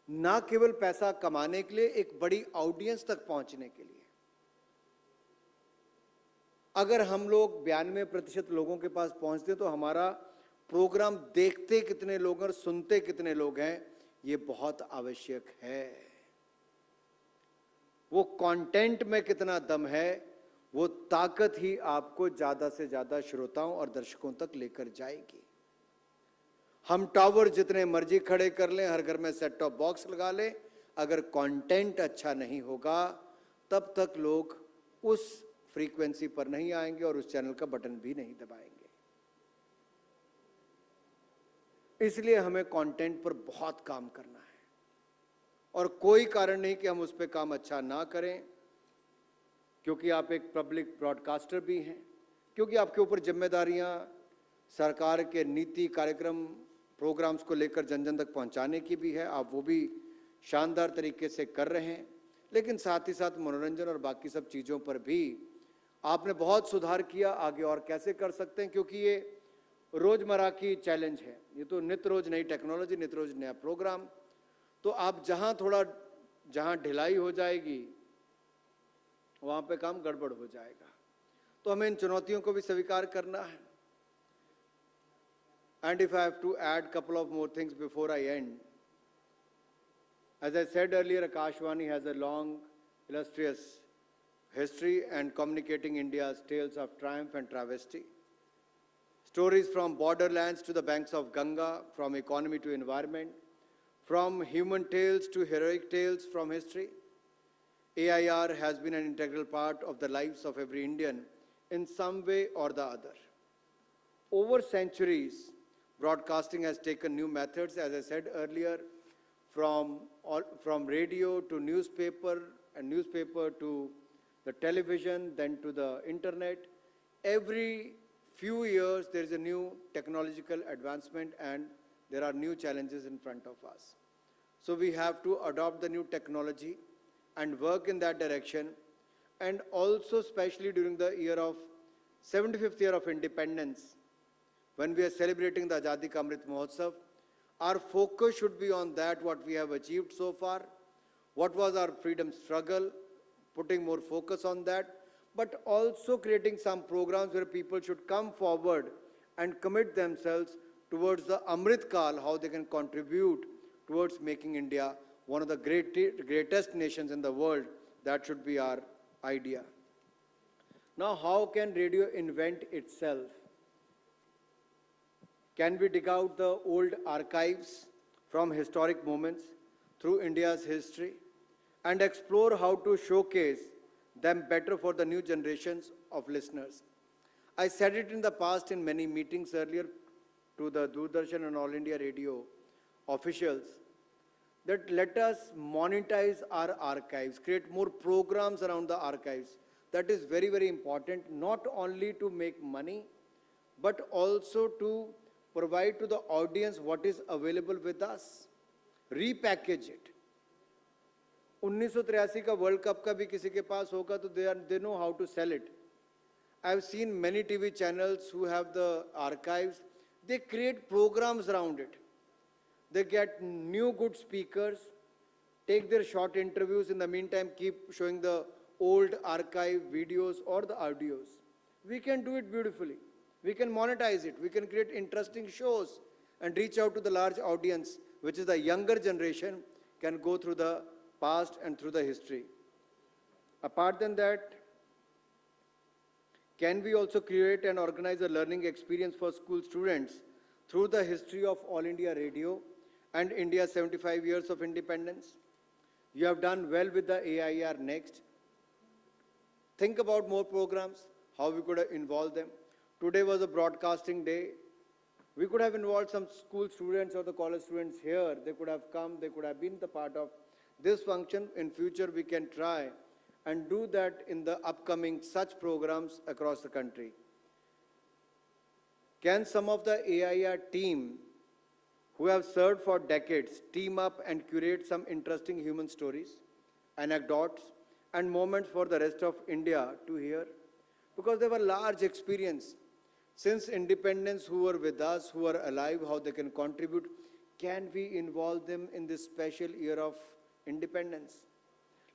ना केवल पैसा कमाने के लिए, एक बड़ी ऑडियंस तक पहुंचने के लिए। अगर हम लोग 92% लोगों के पास पहुंचते तो हमारा प्रोग्राम देखते कितने लोग और सुनते कितने लोग हैं, ये बहुत आवश्यक है। वो कंटेंट में कितना दम है, वो ताकत ही आपको ज्यादा से ज्यादा श्रोताओं और दर्शकों तक लेकर जाएगी। हम टावर जितने मर्जी खड़े कर लें, हर घर में सेट टॉप बॉक्स लगा लें, अगर कंटेंट अच्छा नहीं होगा तब तक लोग उस फ्रीक्वेंसी पर नहीं आएंगे और उस चैनल का बटन भी नहीं दबाएंगे। इसलिए हमें कंटेंट पर बहुत काम करना है और कोई कारण नहीं कि हम उस पर काम अच्छा ना करें, क्योंकि आप एक पब्लिक ब्रॉडकास्टर भी हैं, क्योंकि आपके ऊपर जिम्मेदारियां सरकार के नीति, कार्यक्रम, प्रोग्राम्स को लेकर जन जन तक पहुंचाने की भी है। आप वो भी शानदार तरीके से कर रहे हैं, लेकिन साथ ही साथ मनोरंजन और बाकी सब चीज़ों पर भी आपने बहुत सुधार किया। आगे और कैसे कर सकते हैं, क्योंकि ये रोजमर्रा की चैलेंज है, ये तो नित्य रोज नई टेक्नोलॉजी, नित्य रोज नया प्रोग्राम। तो आप जहां ढिलाई हो जाएगी वहां पे काम गड़बड़ हो जाएगा। तो हमें इन चुनौतियों को भी स्वीकार करना है। And if I have to add couple of more things before I end, as I said earlier, Akashvani has a long, illustrious history and communicating India's tales of triumph and travesty. Stories from borderlands to the banks of Ganga, from economy to environment, from human tales to heroic tales from history. AIR has been an integral part of the lives of every Indian in some way or the other. Over centuries, broadcasting has taken new methods, as I said earlier, from radio to newspaper, and newspaper to the television, then to the internet. Every few years, there is a new technological advancement and there are new challenges in front of us. So we have to adopt the new technology and work in that direction. And also, especially during the 75th year of independence, when we are celebrating the Azadi Ka Amrit Mahotsav, our focus should be on that, what we have achieved so far, what was our freedom struggle, putting more focus on that, but also creating some programs where people should come forward and commit themselves towards the Amrit Kal, how they can contribute towards making India one of the greatest nations in the world. That should be our idea. Now, how can radio invent itself? Can we dig out the old archives from historic moments through India's history and explore how to showcase them better for the new generations of listeners? I said it in the past in many meetings earlier to the Doordarshan and All India Radio officials that let us monetize our archives, create more programs around the archives. That is very, very important, not only to make money, but also to provide to the audience what is available with us, repackage it. 1983 का world cup का भी किसी के पास होगा तो they know how to sell it. I've seen many TV channels who have the archives. They create programs around it. They get new good speakers, take their short interviews, in the meantime keep showing the old archive videos or the audios. We can do it beautifully. We can monetize it. We can create interesting shows and reach out to the large audience, which is the younger generation, can go through the past and through the history. Apart than that, can we also create and organize a learning experience for school students through the history of All India Radio and India's 75 years of independence? You have done well with the AIR Next. Think about more programs, how we could involve them. Today was a broadcasting day. We could have involved some school students or the college students here. They could have come, they could have been the part of this function. In future, we can try and do that in the upcoming such programs across the country. Can some of the AIR team who have served for decades team up and curate some interesting human stories, anecdotes, and moments for the rest of India to hear? Because they have a large experience since independence, who were with us, who are alive, how they can contribute. Can we involve them in this special year of independence?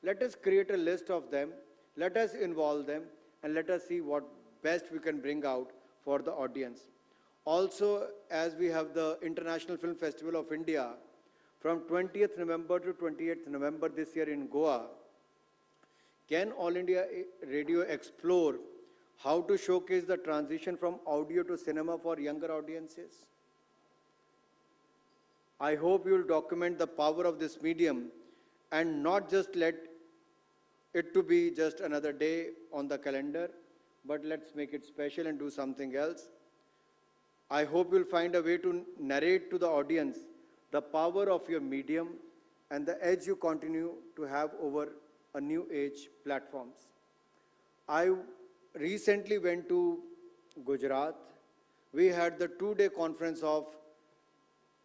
Let us create a list of them, let us involve them, and let us see what best we can bring out for the audience. Also, as we have the International Film Festival of India, from 20th November to 28th November this year in Goa, can All India Radio explore how to showcase the transition from audio to cinema for younger audiences? I hope you will document the power of this medium and not just let it to be just another day on the calendar, but let's make it special and do something else. I hope you'll find a way to narrate to the audience the power of your medium and the edge you continue to have over a new age platforms. I recently went to Gujarat. We had the 2-day conference of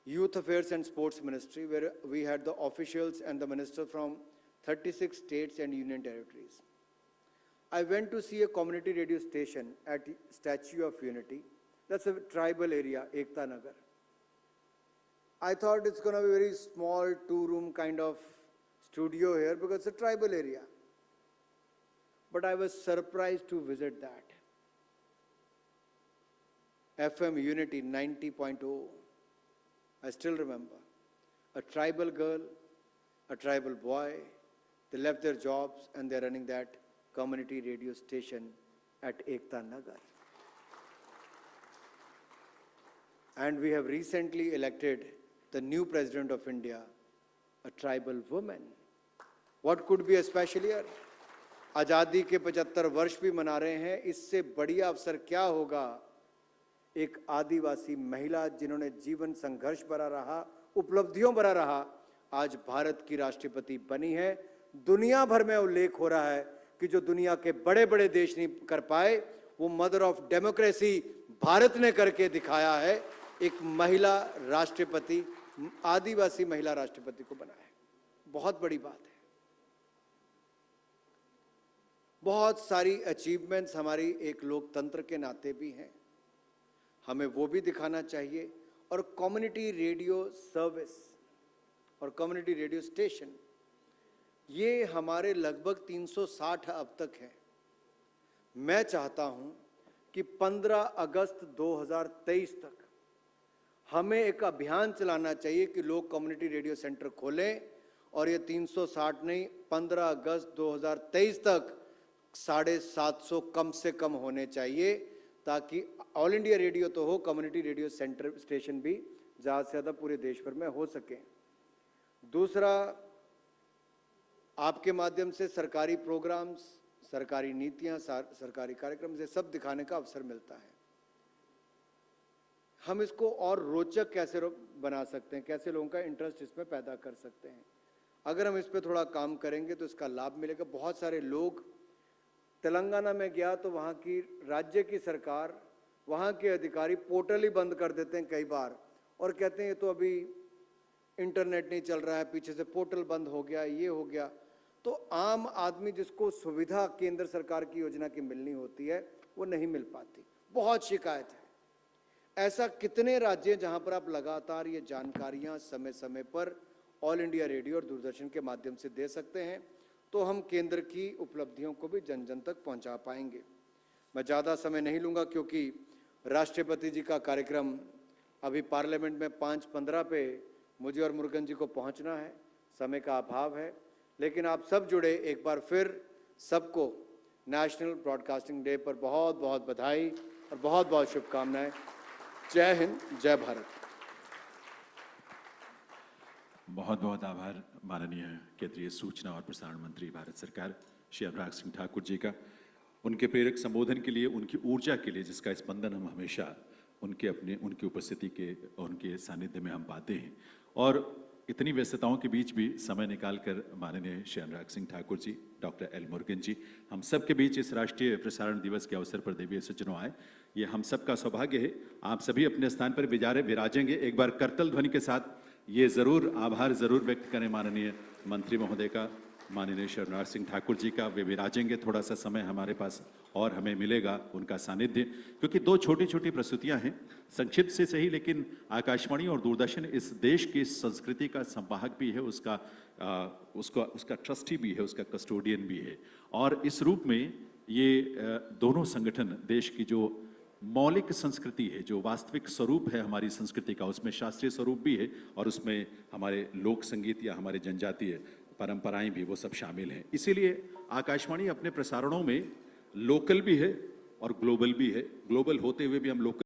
Youth Affairs and Sports Ministry, where we had the officials and the minister from 36 states and union territories. I went to see a community radio station at Statue of Unity. That's a tribal area, Ekta Nagar. I thought it's going to be a very small 2-room kind of studio here because it's a tribal area. But I was surprised to visit that. FM Unity 90.0. I still remember. A tribal girl, a tribal boy, they left their jobs and they're running that community radio station at Ekta Nagar. And we have recently elected the new President of India, a tribal woman. What could be a special year? आज़ादी के 75 वर्ष भी मना रहे हैं, इससे बढ़िया अवसर क्या होगा? एक आदिवासी महिला जिन्होंने जीवन संघर्ष भरा रहा, उपलब्धियों भरा रहा, आज भारत की राष्ट्रपति बनी है। दुनिया भर में उल्लेख हो रहा है कि जो दुनिया के बड़े-बड़े देश नहीं कर पाए, वो मदर ऑफ डेमोक्रेसी भारत ने करके दिखाया है। एक महिला राष्ट्रपति, आदिवासी महिला राष्ट्रपति को बनाया है। बहुत बड़ी बात है। बहुत सारी अचीवमेंट्स हमारी एक लोकतंत्र के नाते भी हैं, हमें वो भी दिखाना चाहिए। और कम्युनिटी रेडियो सर्विस और कम्युनिटी रेडियो स्टेशन, ये हमारे लगभग 360 अब तक है। मैं चाहता हूं कि 15 अगस्त 2023 तक हमें एक अभियान चलाना चाहिए कि लोग कम्युनिटी रेडियो सेंटर खोलें, और ये 360 नहीं, 15 अगस्त 2023 तक 750 कम से कम होने चाहिए, ताकि ऑल इंडिया रेडियो तो हो, कम्युनिटी रेडियो सेंटर स्टेशन भी ज़्यादा से ज़्यादा पूरे देश भर में हो सके। दूसरा, आपके माध्यम से सरकारी प्रोग्राम्स, सरकारी नीतियां, सरकारी कार्यक्रम से सब दिखाने का अवसर मिलता है। हम इसको और रोचक कैसे बना सकते हैं, कैसे लोगों का इंटरेस्ट इसमें पैदा कर सकते हैं। अगर हम इस पे थोड़ा काम करेंगे तो इसका लाभ मिलेगा। बहुत सारे लोग, तेलंगाना में गया तो वहाँ की राज्य की सरकार, वहाँ के अधिकारी पोर्टल ही बंद कर देते हैं कई बार, और कहते हैं ये तो अभी इंटरनेट नहीं चल रहा है, पीछे से पोर्टल बंद हो गया, ये हो गया। तो आम आदमी जिसको सुविधा केंद्र सरकार की योजना की मिलनी होती है, वो नहीं मिल पाती, बहुत शिकायत है। ऐसा कितने राज्य हैं जहां पर आप लगातार ये जानकारियां समय समय पर ऑल इंडिया रेडियो और दूरदर्शन के माध्यम से दे सकते हैं, तो हम केंद्र की उपलब्धियों को भी जन जन तक पहुंचा पाएंगे। मैं ज़्यादा समय नहीं लूँगा क्योंकि राष्ट्रपति जी का कार्यक्रम अभी पार्लियामेंट में 5:15 पे मुझे और मुरुगन जी को पहुंचना है, समय का अभाव है। लेकिन आप सब जुड़े, एक बार फिर सबको नेशनल ब्रॉडकास्टिंग डे पर बहुत बहुत बधाई और बहुत बहुत शुभकामनाएं। जय हिंद, जय भारत। बहुत बहुत आभार माननीय केंद्रीय सूचना और प्रसारण मंत्री भारत सरकार श्री अनुराग सिंह ठाकुर जी का, उनके प्रेरक संबोधन के लिए, उनकी ऊर्जा के लिए, जिसका स्पंदन हम हमेशा उनकी उपस्थिति के और उनके सानिध्य में हम पाते हैं। और इतनी व्यस्तताओं के बीच भी समय निकालकर माननीय श्री अनुराग सिंह ठाकुर जी, डॉक्टर एल मुरुगन जी, हम सब के बीच इस राष्ट्रीय प्रसारण दिवस के अवसर पर देवीय सज्जनों आए, ये हम सब का सौभाग्य है। आप सभी अपने स्थान पर विराजेंगे। एक बार करतल ध्वनि के साथ ये जरूर आभार जरूर व्यक्त करें माननीय मंत्री महोदय का, माननीय श्री अनुराग सिंह ठाकुर जी का। वे विराजेंगे, थोड़ा सा समय हमारे पास और हमें मिलेगा उनका सानिध्य, क्योंकि दो छोटी छोटी प्रस्तुतियां हैं, संक्षिप्त से सही, लेकिन आकाशवाणी और दूरदर्शन इस देश की संस्कृति का संवाहक भी है, उसका ट्रस्टी भी है, उसका कस्टोडियन भी है। और इस रूप में ये दोनों संगठन देश की जो मौलिक संस्कृति है, जो वास्तविक स्वरूप है हमारी संस्कृति का, उसमें शास्त्रीय स्वरूप भी है और उसमें हमारे लोक संगीत या हमारे जनजातीय परंपराएं भी, वो सब शामिल हैं। इसीलिए आकाशवाणी अपने प्रसारणों में लोकल भी है और ग्लोबल भी है। ग्लोबल होते हुए भी हम लोकल